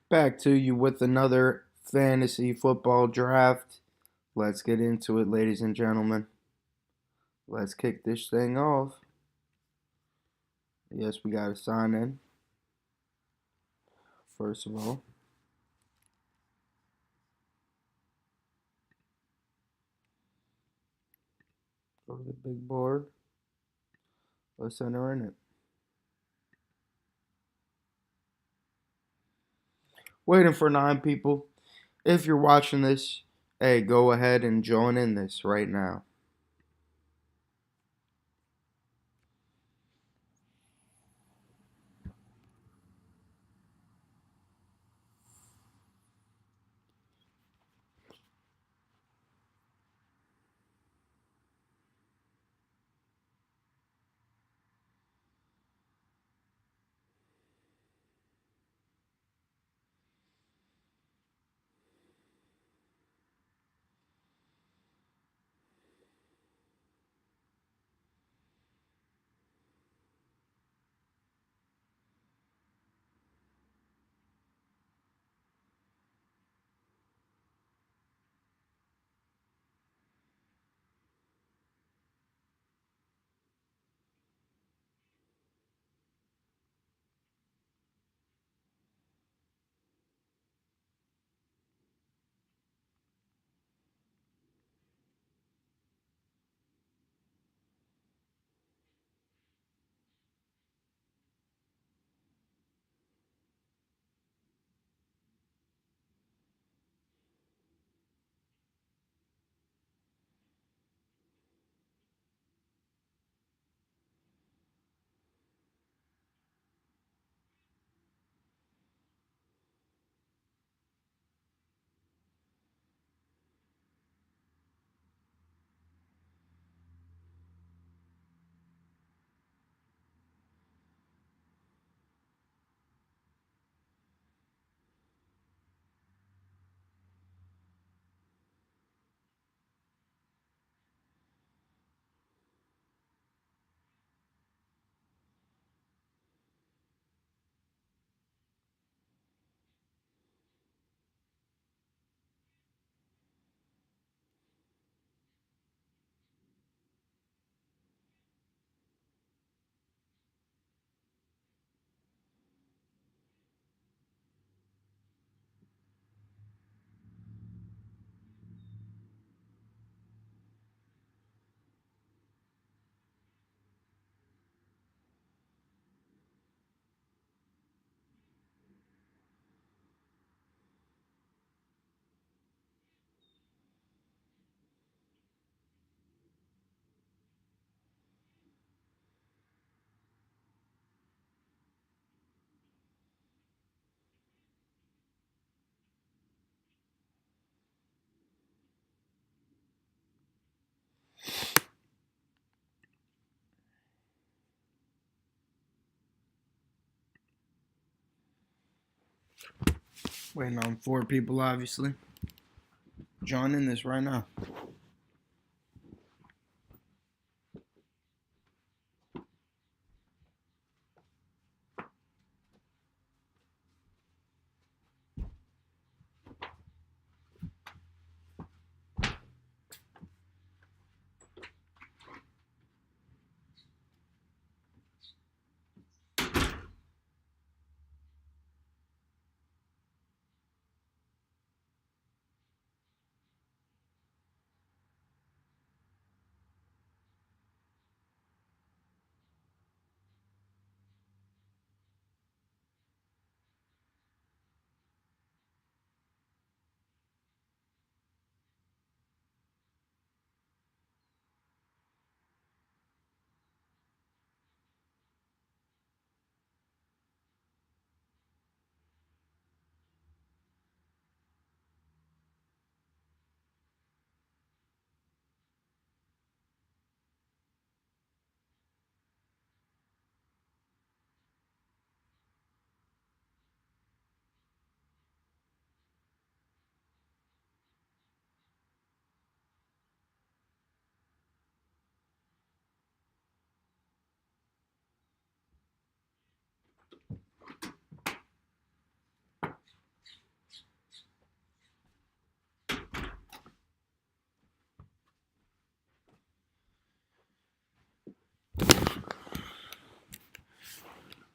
Back to you with another fantasy football draft. Let's get into it, ladies and gentlemen. Let's kick this thing off. Yes, we got to sign in, first of all. Go to the big board. Let's enter in it. Waiting for 9 people. If you're watching this, hey, go ahead and join in this right now. Waiting on 4 people, obviously. Join in this right now.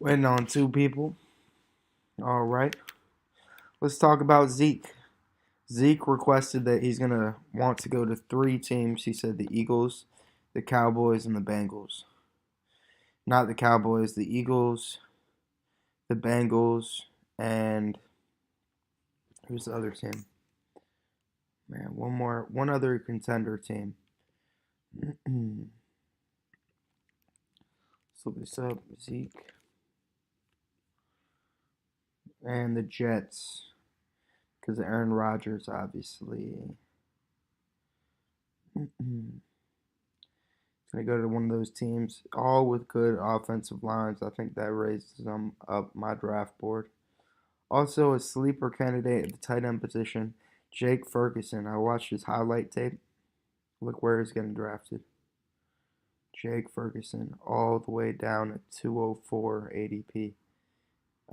Waiting on two people. All right. Let's talk about Zeke. Zeke requested that he's going to want to go to three teams. He said the Eagles, the Cowboys, and the Bengals. Not the Cowboys, the Eagles, the Bengals, and who's the other team? Man, one other contender team. Let's look this up. Zeke and the Jets, because of Aaron Rodgers, obviously. Gonna go to one of those teams, all with good offensive lines. I think that raises them up my draft board. Also, a sleeper candidate at the tight end position, Jake Ferguson. I watched his highlight tape. Look where he's getting drafted. Jake Ferguson, all the way down at 204 ADP.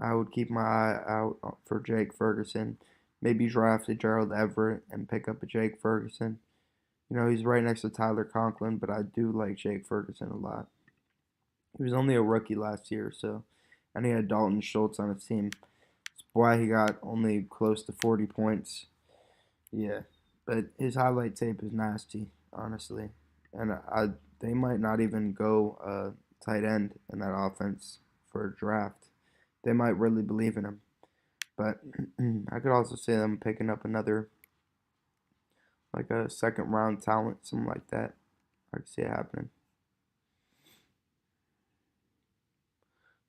I would keep my eye out for Jake Ferguson. Maybe draft a Gerald Everett and pick up a Jake Ferguson. You know, he's right next to Tyler Conklin, but I do like Jake Ferguson a lot. He was only a rookie last year, so, and he had Dalton Schultz on his team. That's why he got only close to 40 points. Yeah, but his highlight tape is nasty, honestly. And they might not even go tight end in that offense for a draft. They might really believe in him. But I could also see them picking up another, like a second round talent, something like that. I could see it happening.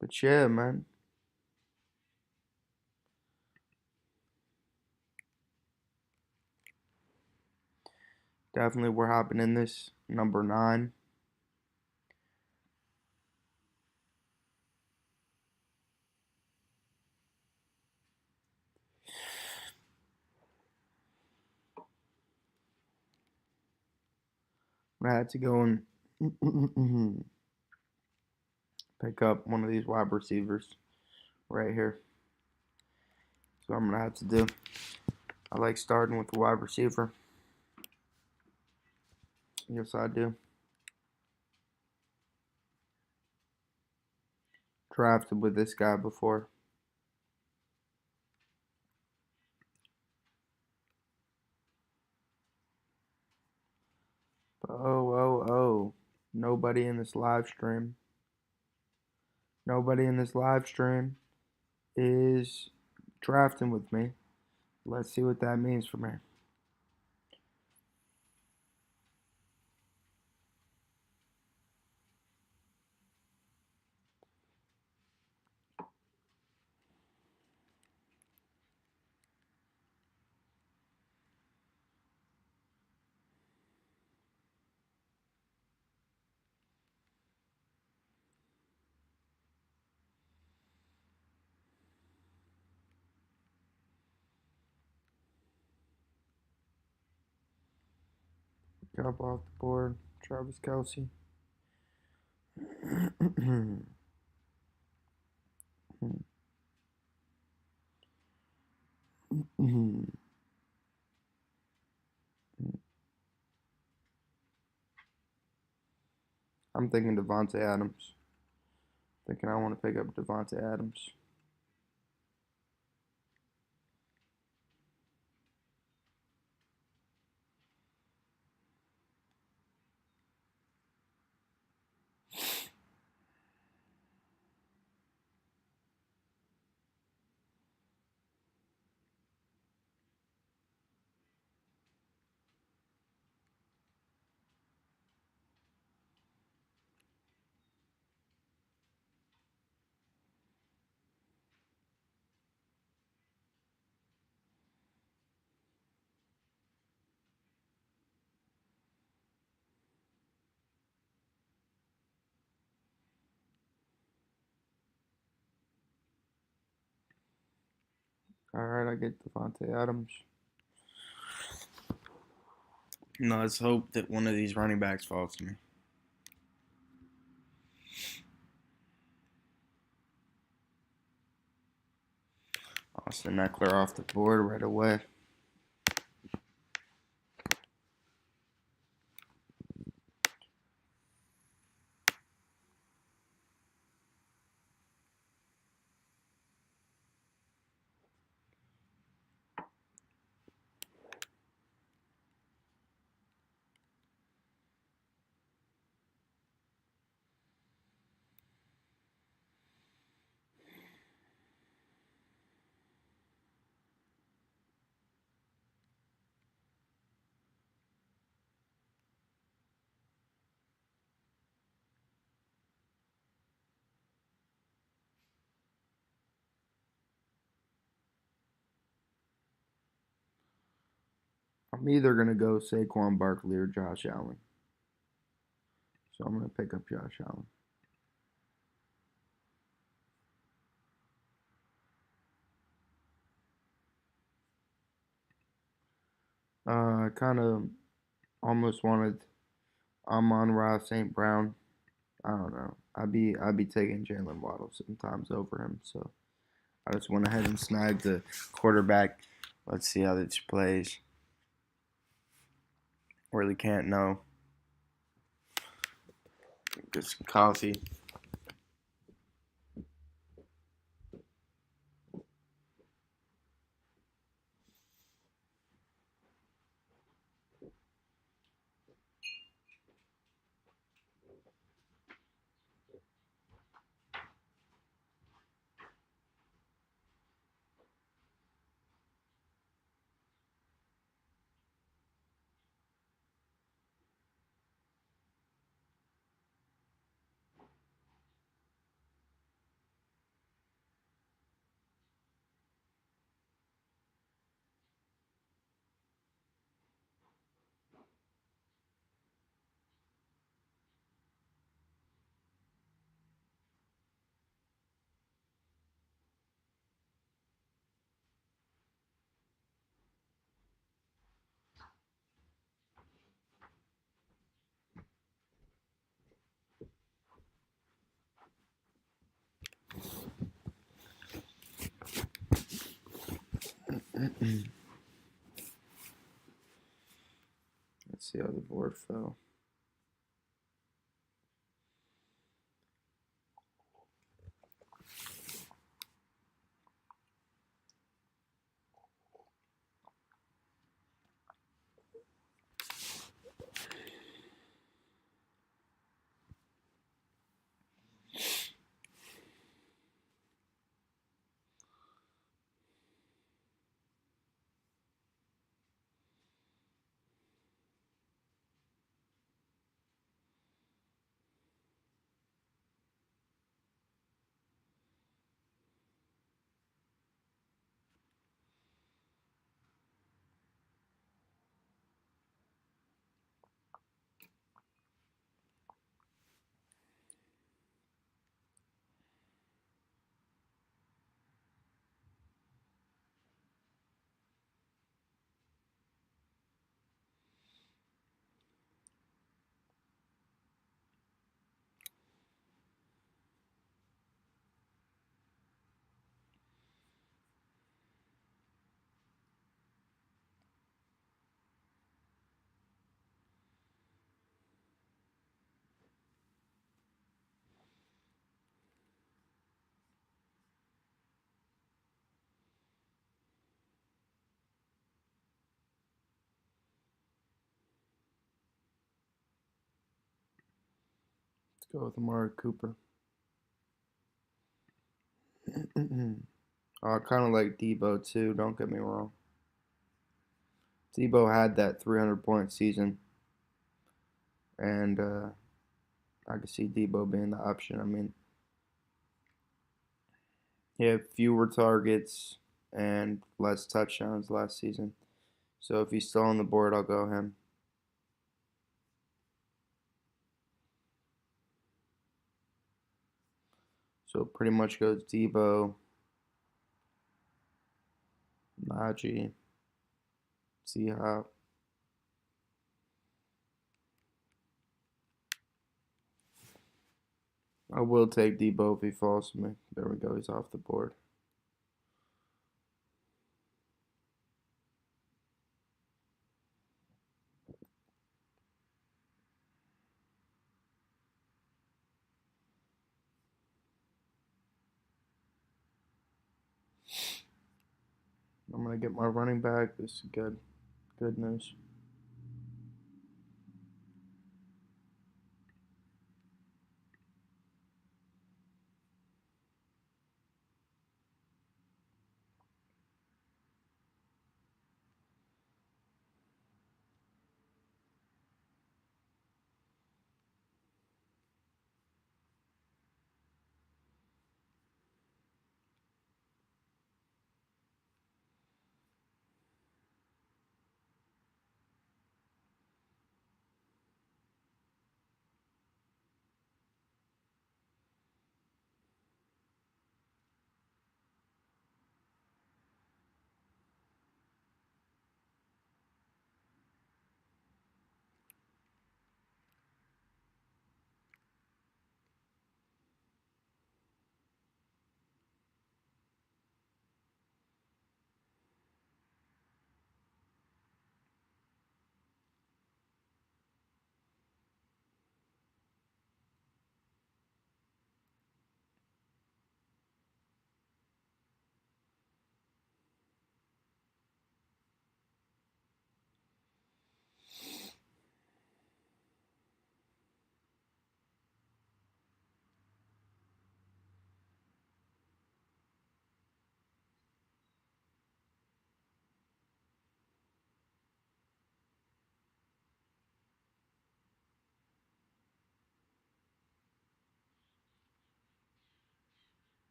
But yeah, man. Definitely we're hopping in this. Number 9. I had to go and pick up one of these wide receivers right here. So I'm going to have to do. I like starting with the wide receiver. Yes, I do. Drafted with this guy before. Oh. Nobody in this live stream. Nobody in this live stream is drafting with me. Let's see what that means for me. Drop off the board. Travis Kelce. I'm thinking Devontae Adams. Thinking I want to pick up Devontae Adams. Alright, I get Devontae Adams. No, let's hope that one of these running backs falls to me. Austin Eckler off the board right away. I'm either gonna go Saquon Barkley or Josh Allen. So I'm gonna pick up Josh Allen. I kind of almost wanted Amon-Ra St. Brown. I don't know. I'd be taking Jalen Waddle sometimes over him. So I just went ahead and snagged the quarterback. Let's see how this plays. Really can't know. Get some coffee. Let's see how the board fell. Let's go with Amari Cooper. I kind of like Debo too. Don't get me wrong. Debo had that 300-point season, and I could see Debo being the option. I mean, he had fewer targets and less touchdowns last season. So if he's still on the board, I'll go him. So it pretty much goes Debo, Najee, C-Hop. I will take Debo if he falls to me. There we go. He's off the board. I'm gonna get my running back. This is good. Good news.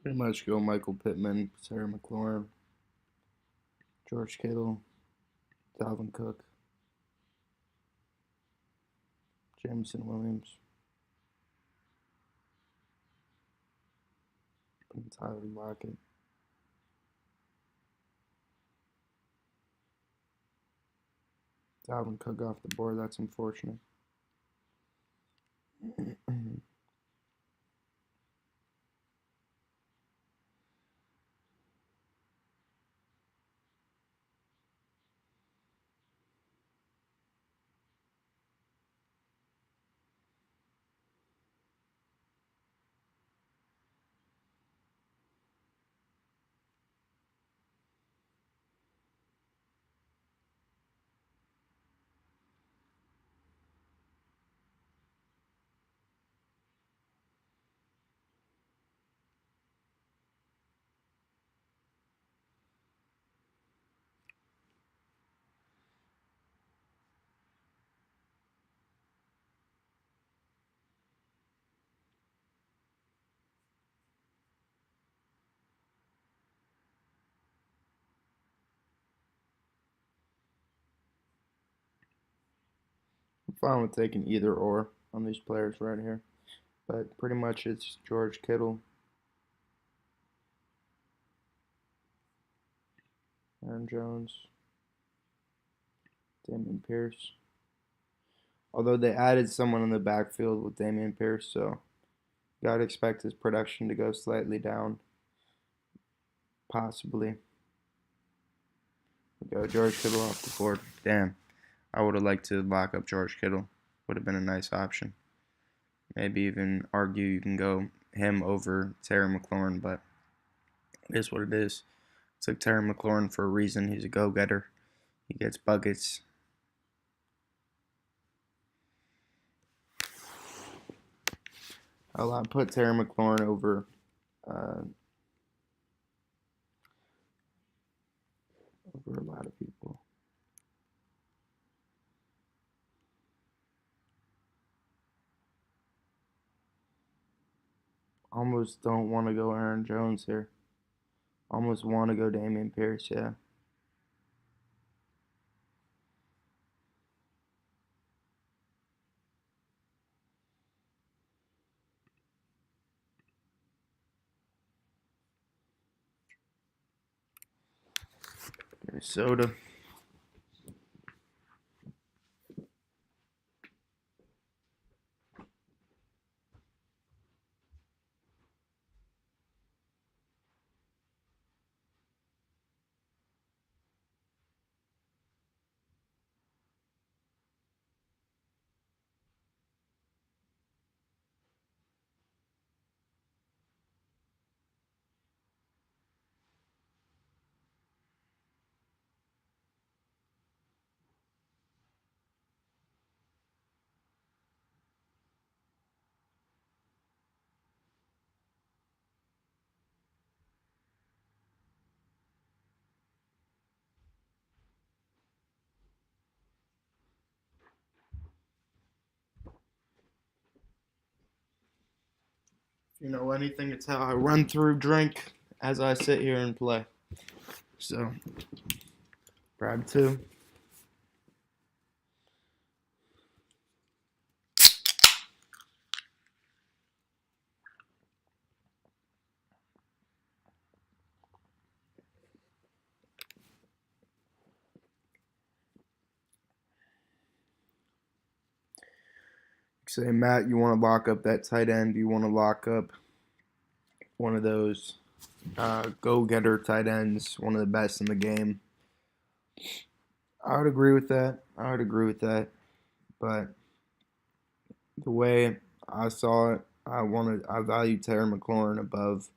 Pretty much go Michael Pittman, Terry McLaurin, George Kittle, Dalvin Cook, Jameson Williams, and Tyler Lockett. Dalvin Cook off the board. That's unfortunate. I'm fine with taking either or on these players right here, but pretty much it's George Kittle, Aaron Jones, Dameon Pierce. Although they added someone in the backfield with Dameon Pierce, so gotta expect his production to go slightly down, possibly. We go George Kittle off the board. Damn, I would have liked to lock up George Kittle. Would have been a nice option. Maybe even argue you can go him over Terry McLaurin, but it is what it is. Took Terry McLaurin for a reason. He's a go-getter. He gets buckets. I'll put Terry McLaurin uh, over a lot of people. Almost don't want to go Aaron Jones here. Almost want to go Dameon Pierce, yeah. Minnesota. If you know anything, it's how I run through drink as I sit here and play. So, grab two. Say, Matt, you want to lock up that tight end? You want to lock up one of those go-getter tight ends, one of the best in the game? I would agree with that. I would agree with that. But the way I saw it, I value Terry McLaurin above,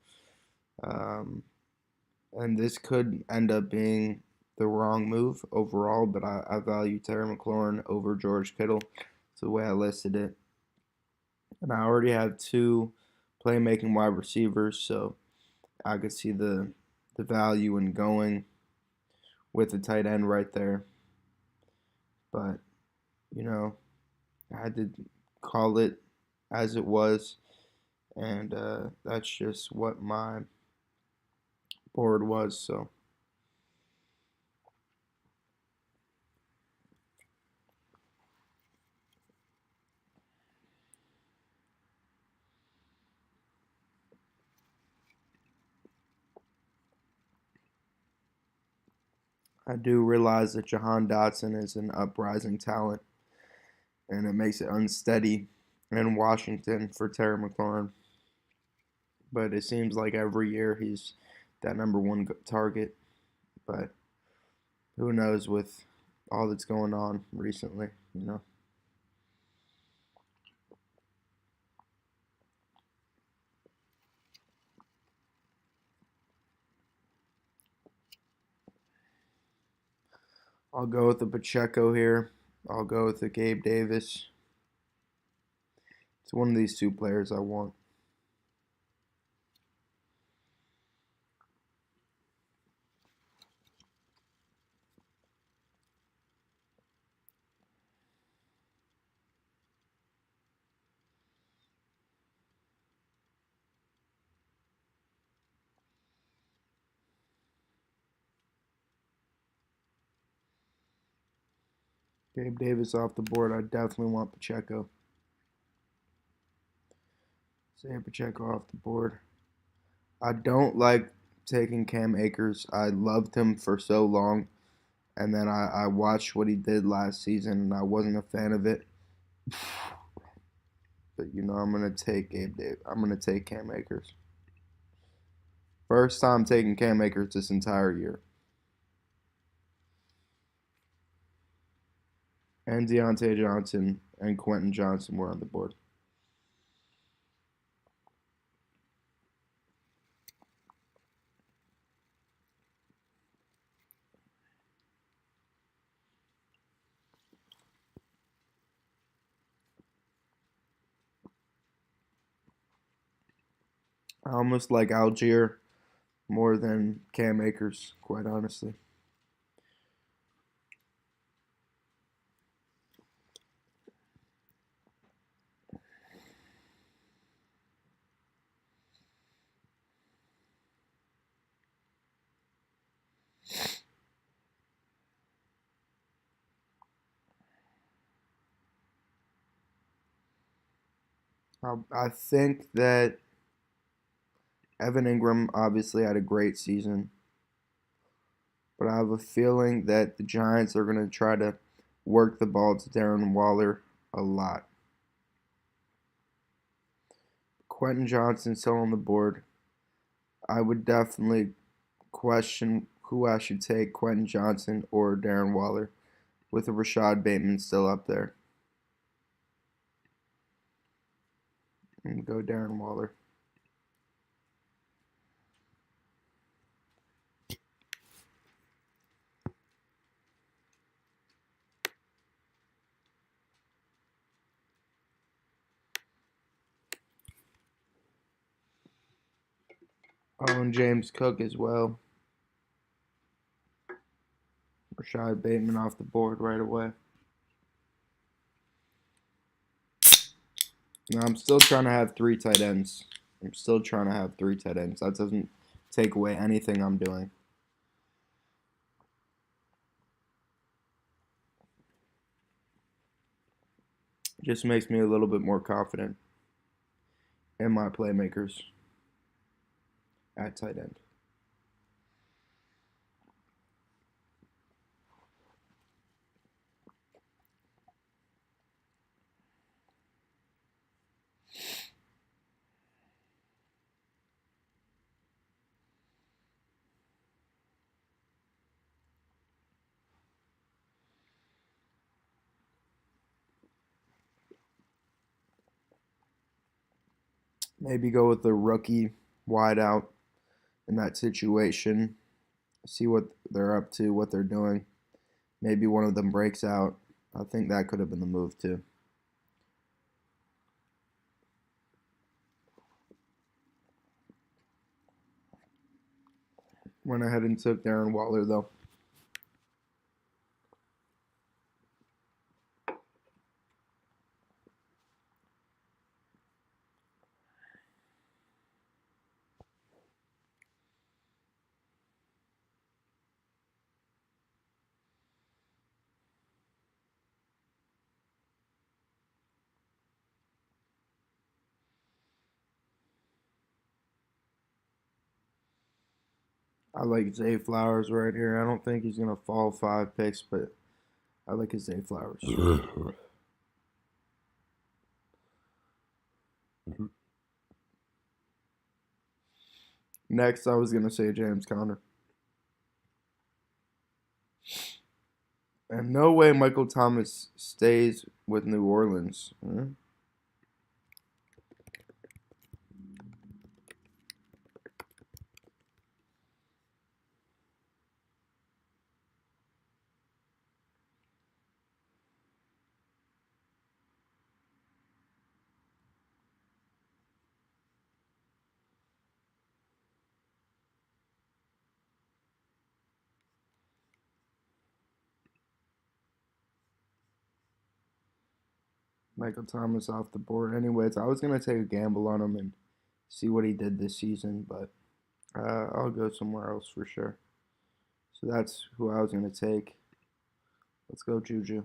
um, and this could end up being the wrong move overall. But I value Terry McLaurin over George Kittle. It's the way I listed it, and I already have two playmaking wide receivers, so I could see the value in going with the tight end right there. But you know, I had to call it as it was, and that's just what my board was. So I do realize that Jahan Dotson is an uprising talent, and it makes it unsteady in Washington for Terry McLaurin. But it seems like every year he's that number one target. But who knows with all that's going on recently. I'll go with the Pacheco here. I'll go with the Gabe Davis. It's one of these two players I want. Gabe Davis off the board. I definitely want Pacheco. Say Pacheco off the board. I don't like taking Cam Akers. I loved him for so long, and then I watched what he did last season, and I wasn't a fan of it. But I'm gonna take Gabe Davis. I'm gonna take Cam Akers. First time taking Cam Akers this entire year. And Deontay Johnson and Quentin Johnson were on the board. I almost like Algier more than Cam Akers, quite honestly. I think that Evan Ingram obviously had a great season, but I have a feeling that the Giants are going to try to work the ball to Darren Waller a lot. Quentin Johnson still on the board. I would definitely question who I should take, Quentin Johnson or Darren Waller, with a Rashad Bateman still up there. And go Darren Waller. Oh, and James Cook as well. Rashad Bateman off the board right away. No, I'm still trying to have three tight ends. That doesn't take away anything I'm doing. It just makes me a little bit more confident in my playmakers at tight end. Maybe go with the rookie wideout in that situation. See what they're up to, what they're doing. Maybe one of them breaks out. I think that could have been the move too. Went ahead and took Darren Waller though. I like Zay Flowers right here. I don't think he's gonna fall 5 picks, but I like his Zay Flowers. Next, I was gonna say James Conner. And no way Michael Thomas stays with New Orleans. Michael Thomas off the board. Anyways, I was gonna take a gamble on him and see what he did this season, but I'll go somewhere else for sure. So that's who I was gonna take. Let's go Juju.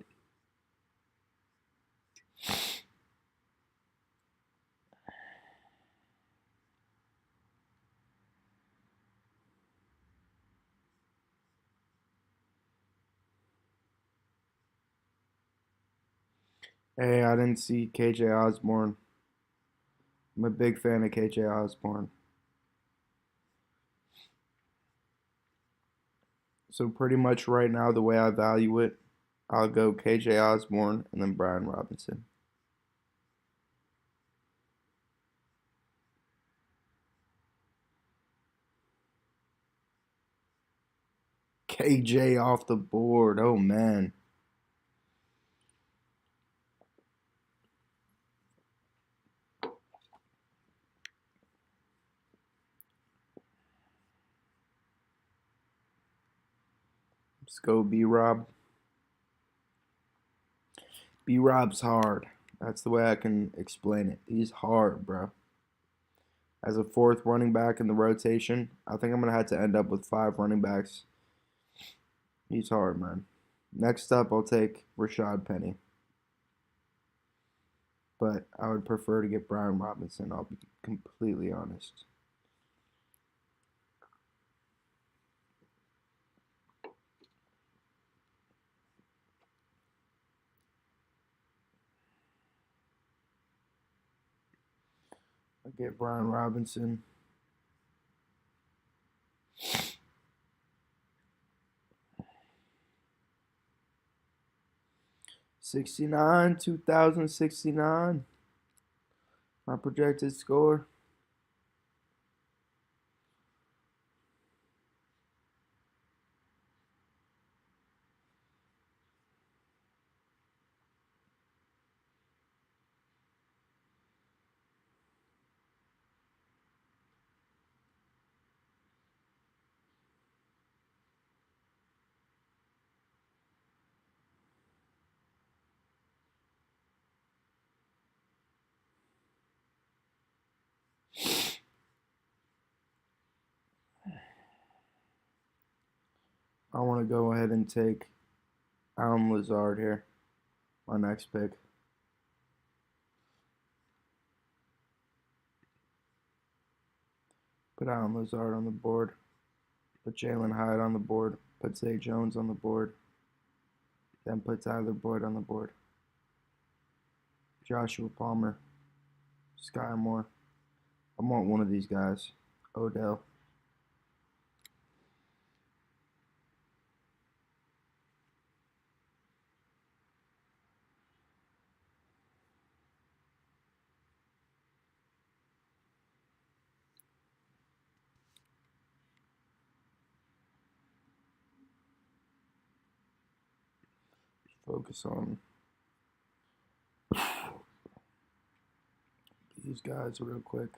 Hey, I didn't see KJ Osborne. I'm a big fan of KJ Osborne. So pretty much right now, the way I value it, I'll go KJ Osborne and then Brian Robinson. KJ off the board. Oh man. Let's go B Rob. B Rob's hard. That's the way I can explain it. He's hard, bro. As a fourth running back in the rotation, I think I'm gonna have to end up with 5 running backs. He's hard, man. Next up, I'll take Rashad Penny, but I would prefer to get Brian Robinson. I'll be completely honest. I get Brian Robinson. '69, 2069. My projected score. I want to go ahead and take Allen Lazard here. My next pick. Put Allen Lazard on the board. Put Jalen Hyde on the board. Put Zay Jones on the board. Then put Tyler Boyd on the board. Joshua Palmer. Sky Moore. I want one of these guys. Odell. Focus on these guys real quick.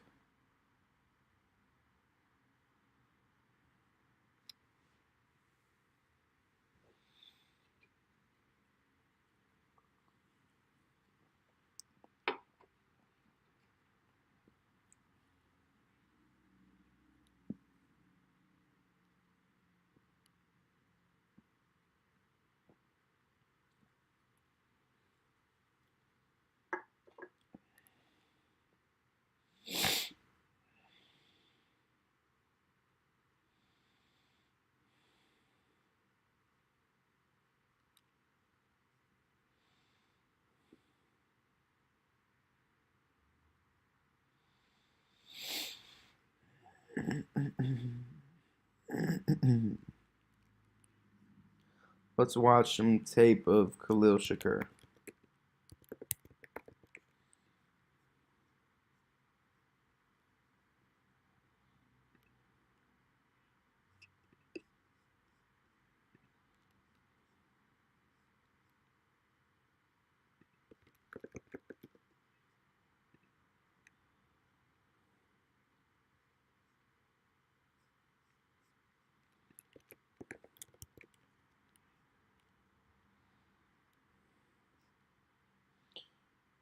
Let's watch some tape of Khalil Shakur.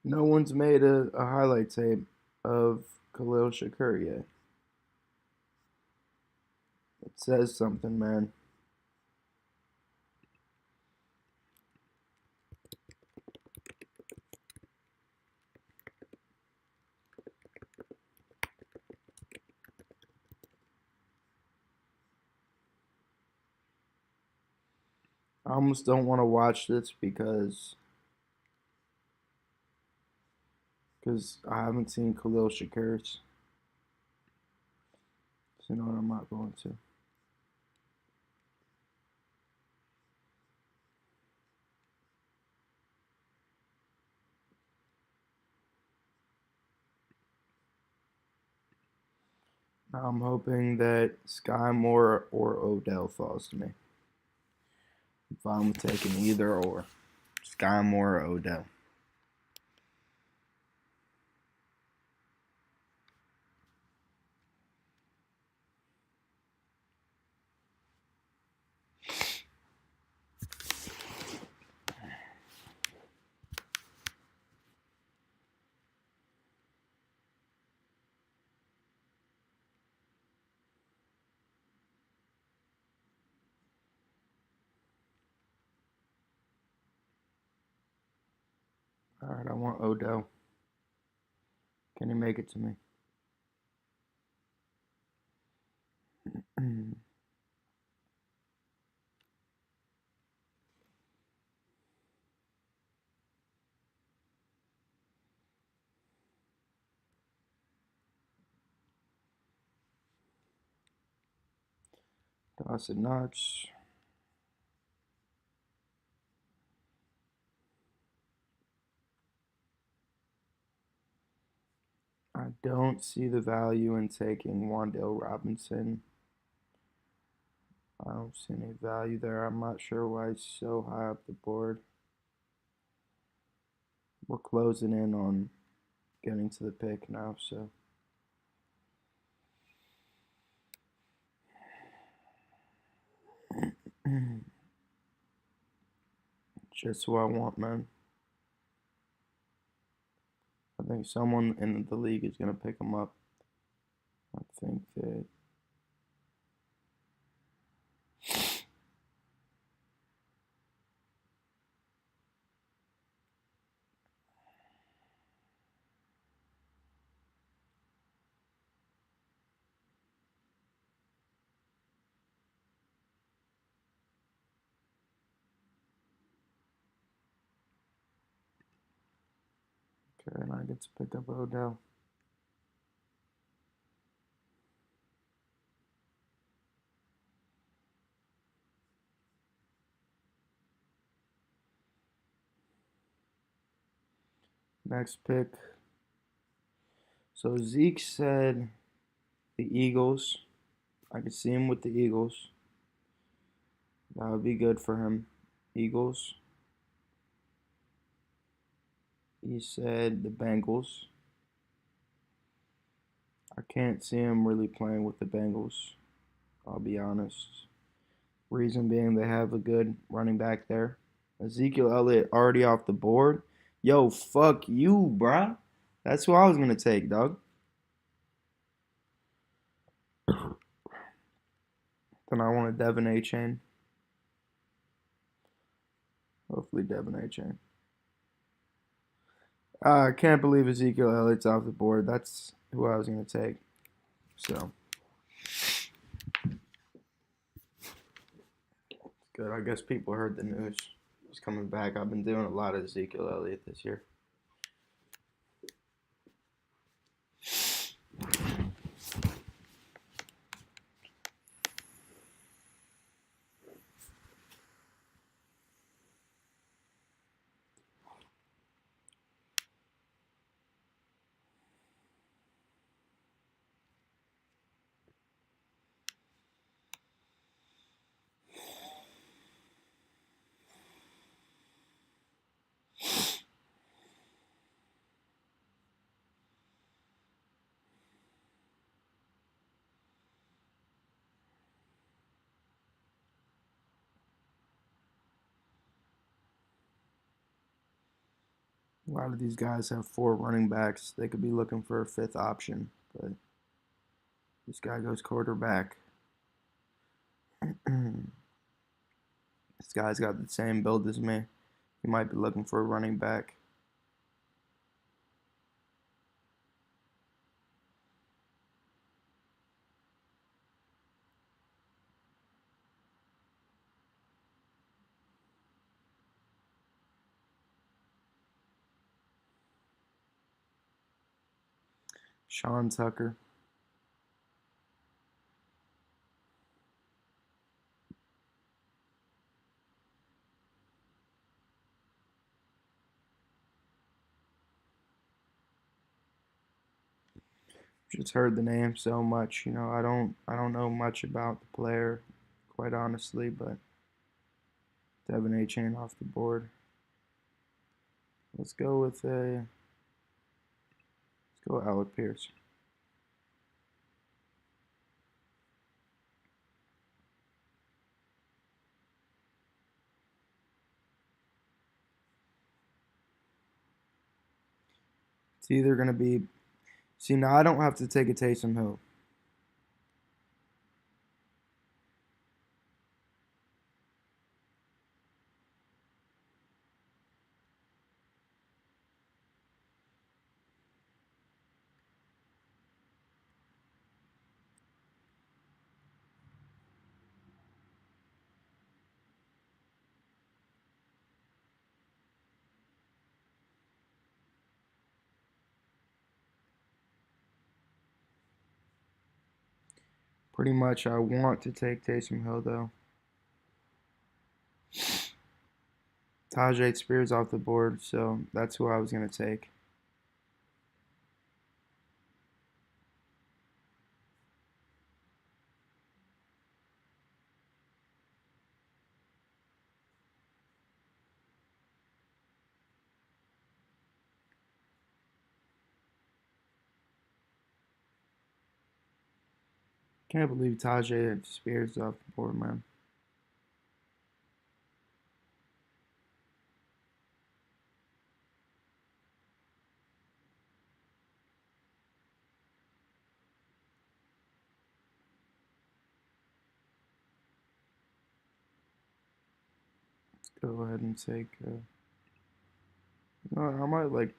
No one's made a highlight tape of Khalil Shakur yet. It says something, man. I almost don't want to watch this because I haven't seen Khalil Shakur's. So you know what, I'm not going to. I'm hoping that Sky Moore or Odell falls to me. If I'm taking either or, Sky Moore or Odell. All right, I want Odell. Can you make it to me? Dawson Knox. I don't see the value in taking Wan'Dale Robinson. I don't see any value there. I'm not sure why he's so high up the board. We're closing in on getting to the pick now, so. Just who I want, man. I think someone in the league is going to pick him up. I think that. Okay, and I get to pick up Odell. Next pick. So Zeke said the Eagles. I could see him with the Eagles. That would be good for him. Eagles. He said the Bengals. I can't see him really playing with the Bengals. I'll be honest. Reason being they have a good running back there. Ezekiel Elliott already off the board. Yo, fuck you, bruh. That's who I was gonna take, dog. Then I want a Devin Achane. Hopefully Devin Achane. I can't believe Ezekiel Elliott's off the board. That's who I was gonna take. So good. I guess people heard the news. He's coming back. I've been doing a lot of Ezekiel Elliott this year. A lot of these guys have four running backs. They could be looking for a fifth option, but this guy goes quarterback. This guy's got the same build as me. He might be looking for a running back. Sean Tucker. Just heard the name so much. I don't know much about the player, quite honestly, but Devin Achane off the board. Let's go with Alec Pierce. It's either gonna be. See, now I don't have to take a Taysom Hill. Pretty much, I want to take Taysom Hill though. Tajay Spears off the board, so that's who I was gonna take. Can't believe Tajay Spears off the board, man. Let's go ahead and take. No, I might like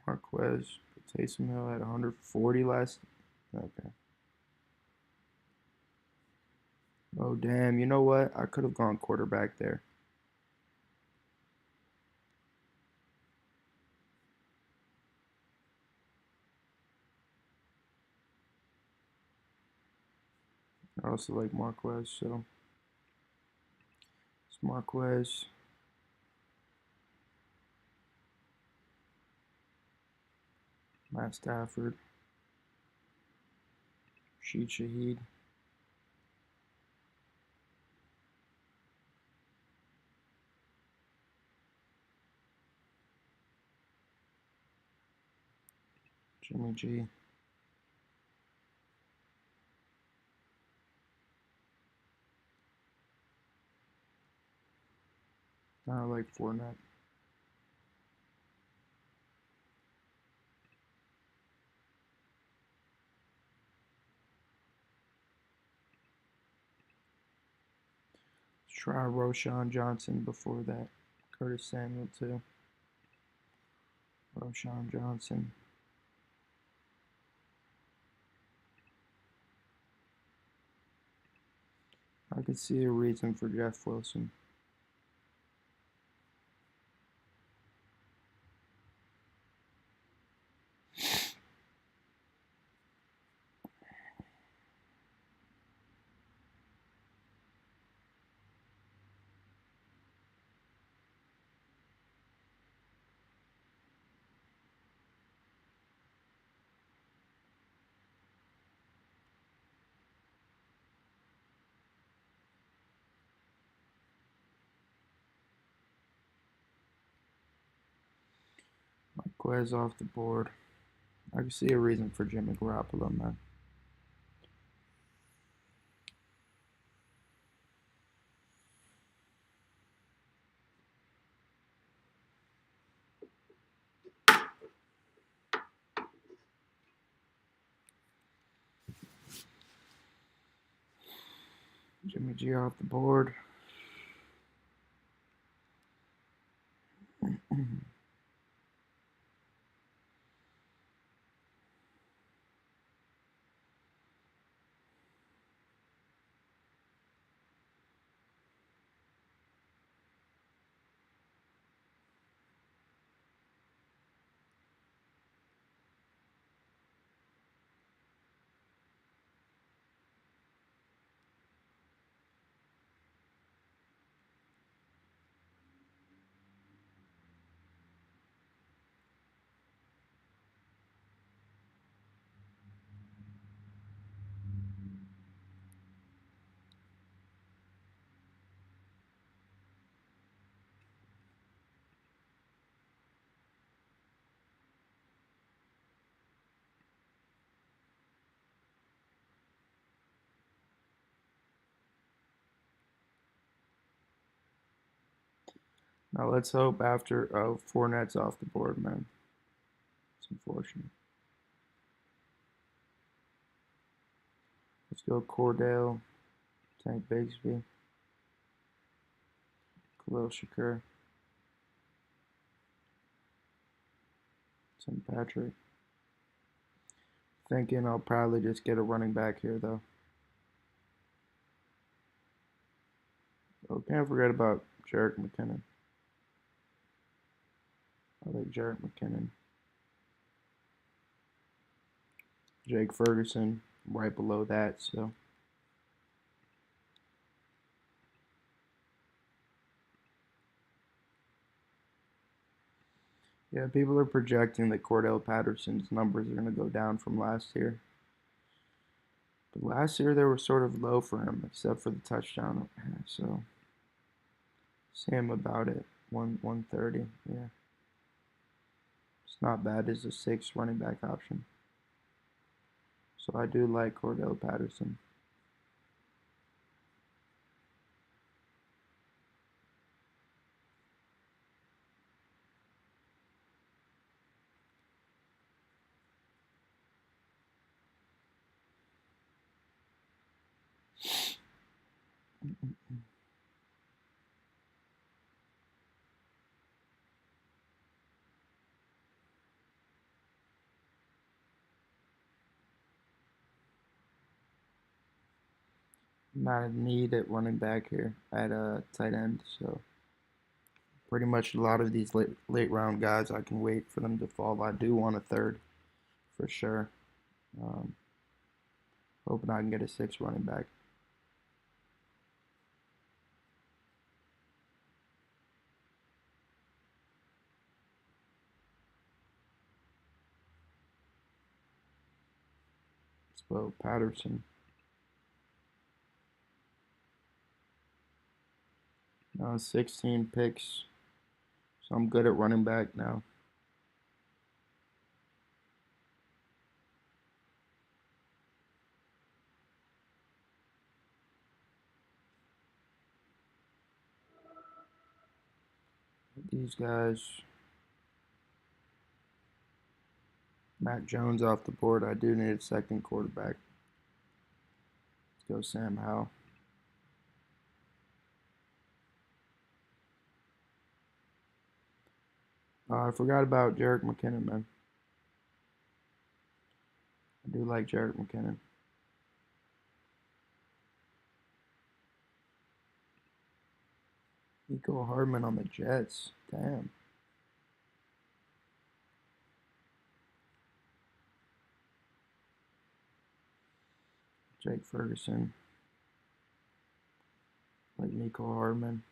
Marquez. Taysom Hill had 140 last. Okay. Oh damn! You know what? I could have gone quarterback there. I also like Marquez, so it's Marquez, Matt Stafford, Rashid Shaheed. Jimmy G. I like Fournette. Let's try Roschon Johnson before that. Curtis Samuel too. Roschon Johnson. I could see a reason for Jeff Wilson. Marquez off the board. I could see a reason for Jimmy Garoppolo, man. Jimmy G off the board. Now let's hope after Fournette's off the board, man. It's unfortunate. Let's go Cordell, Tank Bigsby, Khalil Shakur, Tim Patrick. Thinking I'll probably just get a running back here, though. Oh, can't forget about Jerick McKinnon. I like Jerick McKinnon. Jake Ferguson right below that, so. Yeah, people are projecting that Cordell Patterson's numbers are going to go down from last year. But last year they were sort of low for him, except for the touchdown. So, same about it. 130, yeah. It's not bad as a 6 running back option. So I do like Cordell Patterson. Not a need at running back here at a tight end, so pretty much a lot of these late round guys I can wait for them to fall. I do want a third for sure. Um, Hoping I can get a 6 running back. So Patterson. 16 picks, so I'm good at running back now. These guys. Mac Jones off the board. I do need a second quarterback. Let's go Sam Howell. I forgot about Jerick McKinnon, man. I do like Jerick McKinnon. Nico Hardman on the Jets. Damn. Jake Ferguson. Like Nico Hardman.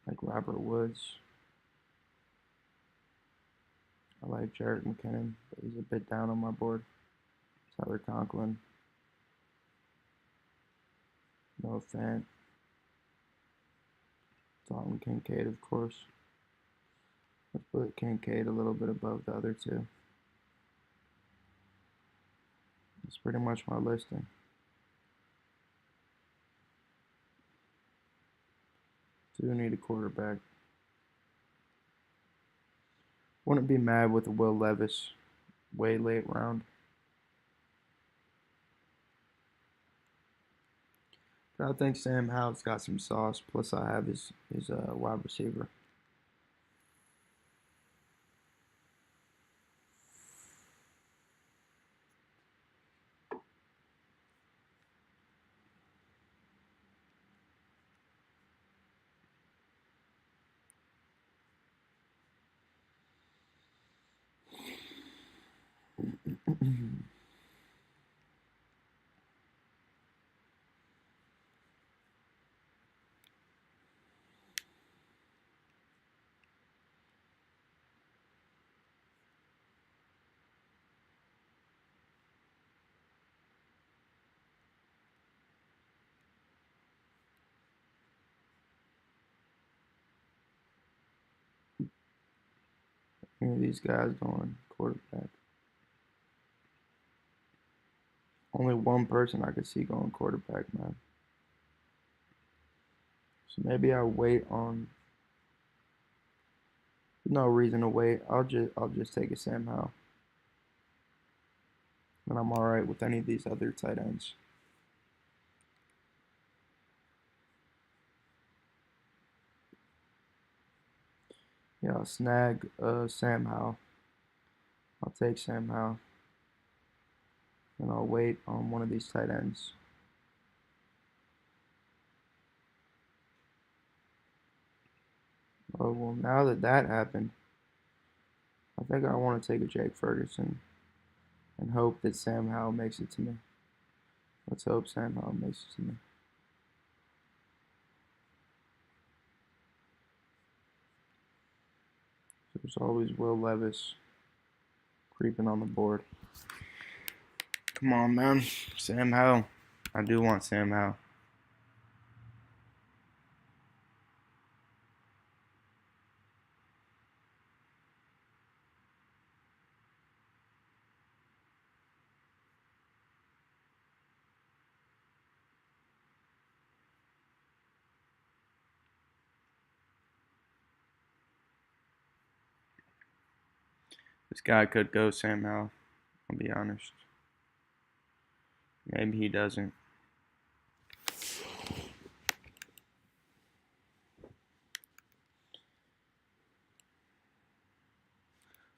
Like Robert Woods. I like Jerick McKinnon, but he's a bit down on my board. Tyler Conklin. Noah Fant. Dalton Kincaid, of course. Let's put Kincaid a little bit above the other two. That's pretty much my listing. Do need a quarterback. Wouldn't be mad with a Will Levis way late round. I think Sam Howell's got some sauce. Plus, I have his wide receiver. Any of these guys going quarterback? Only one person I could see going quarterback, man. So maybe I wait on. No reason to wait. I'll just take a Sam Howell, and I'm all right with any of these other tight ends. Yeah, I'll snag Sam Howell. I'll take Sam Howell, and I'll wait on one of these tight ends. Oh well, now that that happened, I think I want to take a Jake Ferguson and hope that Sam Howell makes it to me. Let's hope Sam Howell makes it to me. There's always Will Levis creeping on the board. Come on, man. Sam Howell. I do want Sam Howell. This guy could go Sam Howell. I'll be honest. Maybe he doesn't.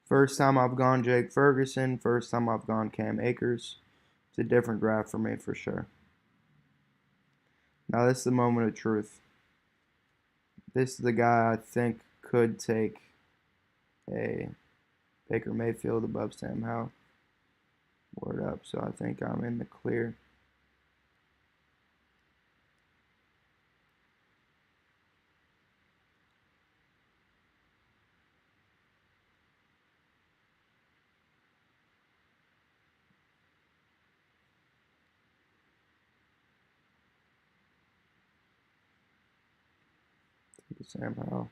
First time I've gone Jake Ferguson. First time I've gone Cam Akers. It's a different draft for me for sure. Now this is the moment of truth. This is the guy I think could take a Baker Mayfield above Sam Howell. Word up. So I think I'm in the clear. Take Sam Howell.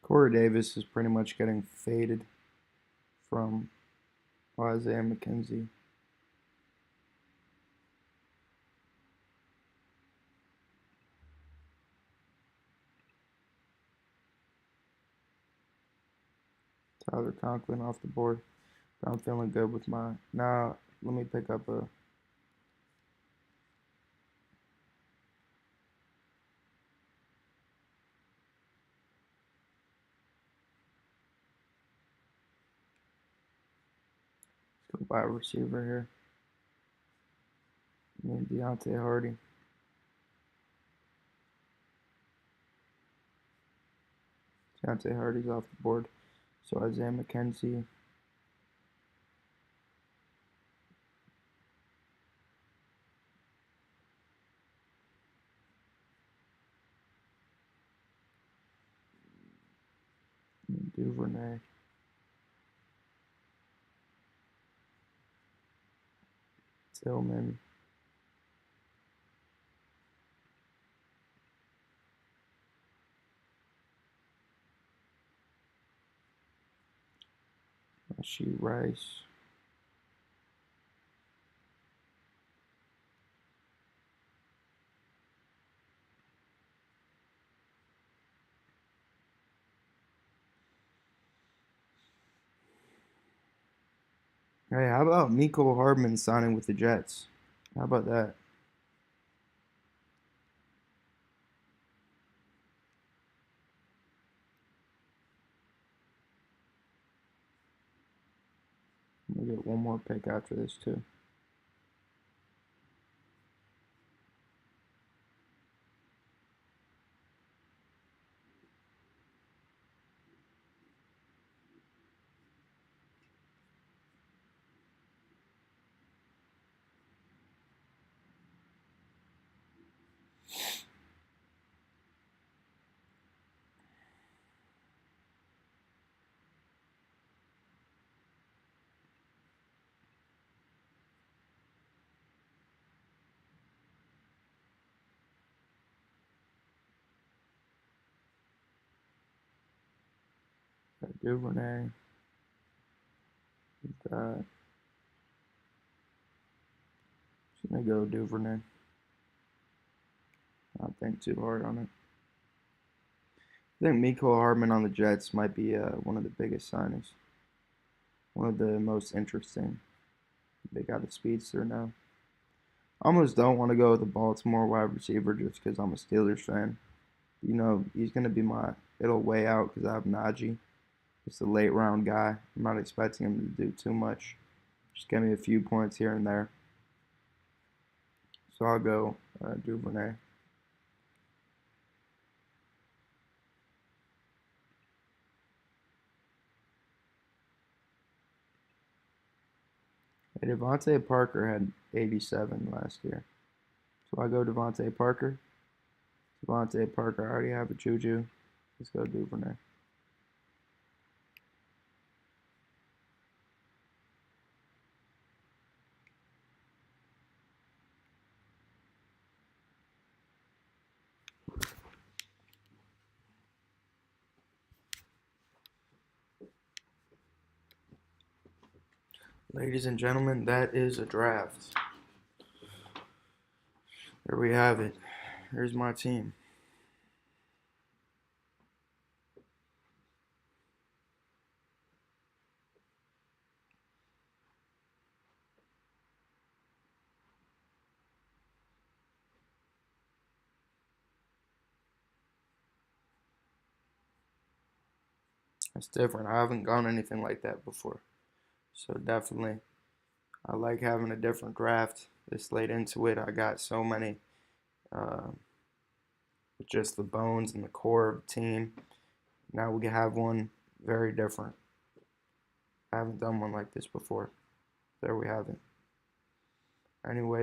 Corey Davis is pretty much getting faded from Isaiah McKenzie. Tyler Conklin off the board. But I'm feeling good with my. Now, let me pick up a. Let's go buy a receiver here. Maybe Deontay Hardy. Deontay Hardy's off the board. So Isaiah McKenzie. Duvernay. Tillman. Rashee Rice. Hey, how about Mecole Hardman signing with the Jets? How about that? We'll get one more pick after this too. Got Duvernay. Got. Just gonna go Duvernay. Not think too hard on it. I think Mecole Hardman on the Jets might be one of the biggest signings. One of the most interesting. They got a speedster now. I almost don't want to go with a Baltimore wide receiver just because I'm a Steelers fan. You know, he's going to be it'll weigh out because I have Najee. Just a late round guy. I'm not expecting him to do too much. Just give me a few points here and there. So I'll go Duvernay. Hey, Devontae Parker had 87 last year. So I go Devontae Parker. Devontae Parker, I already have a Juju. Let's go Duvernay. Ladies and gentlemen, that is a draft. There we have it. Here's my team. It's different. I haven't gone anything like that before. So definitely, I like having a different draft this late into it. I got so many, uh, just the bones and the core of the team. Now we can have one very different. I haven't done one like this before. There we have it. Anyway.